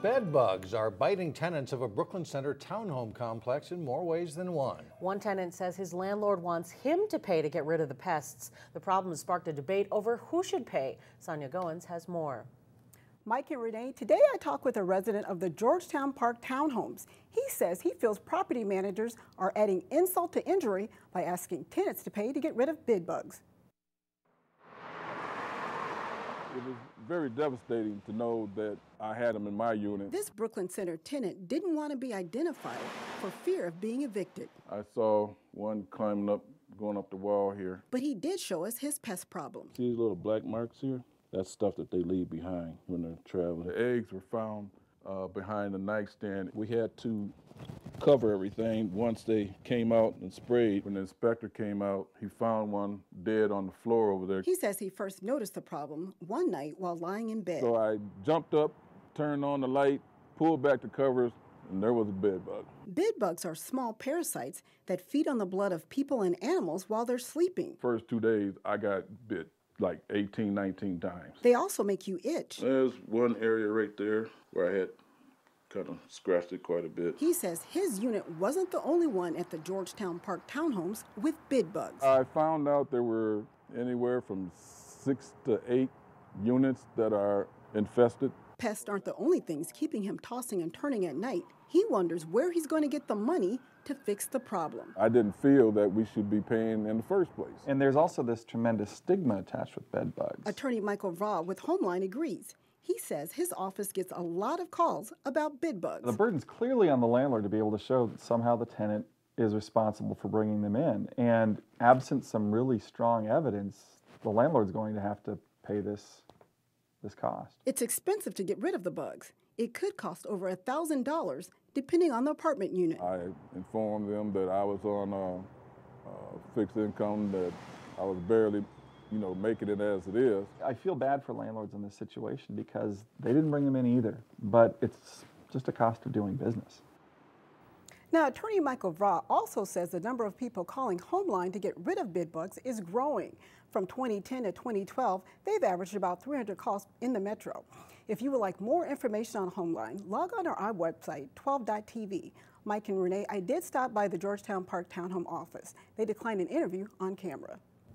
Bed bugs are biting tenants of a Brooklyn Center townhome complex in more ways than one. One tenant says his landlord wants him to pay to get rid of the pests. The problem sparked a debate over who should pay. Sonia Goins has more. Mike and Renee, today I talked with a resident of the Georgetown Park townhomes. He says he feels property managers are adding insult to injury by asking tenants to pay to get rid of bed bugs. It was very devastating to know that I had them in my unit. This Brooklyn Center tenant didn't want to be identified for fear of being evicted. I saw one climbing up, going up the wall here. But he did show us his pest problem. See these little black marks here? That's stuff that they leave behind when they're traveling. The eggs were found behind the nightstand. We had to cover everything once they came out and sprayed. When the inspector came out, he found one dead on the floor over there. He says he first noticed the problem one night while lying in bed. So I jumped up, turned on the light, pulled back the covers, and there was a bed bug. Bed bugs are small parasites that feed on the blood of people and animals while they're sleeping. First 2 days, I got bit like 18, 19 times. They also make you itch. There's one area right there where I had kind of scratched it quite a bit. He says his unit wasn't the only one at the Georgetown Park townhomes with bed bugs. I found out there were anywhere from 6 to 8 units that are infested. Pests aren't the only things keeping him tossing and turning at night. He wonders where he's going to get the money to fix the problem. I didn't feel that we should be paying in the first place. And there's also this tremendous stigma attached with bed bugs. Attorney Michael Vaugh with Homeline agrees. He says his office gets a lot of calls about bed bugs. The burden's clearly on the landlord to be able to show that somehow the tenant is responsible for bringing them in. And absent some really strong evidence, the landlord's going to have to pay this cost. It's expensive to get rid of the bugs. It could cost over $1,000 depending on the apartment unit. I informed them that I was on fixed income, that I was barely making it as it is. I feel bad for landlords in this situation because they didn't bring them in either, but it's just a cost of doing business. Now, Attorney Michael Vaugh also says the number of people calling Homeline to get rid of bed bugs is growing. From 2010 to 2012, they've averaged about 300 calls in the metro. If you would like more information on Homeline, log on to our website, 12.tv. Mike and Renee, I did stop by the Georgetown Park Townhome office. They declined an interview on camera.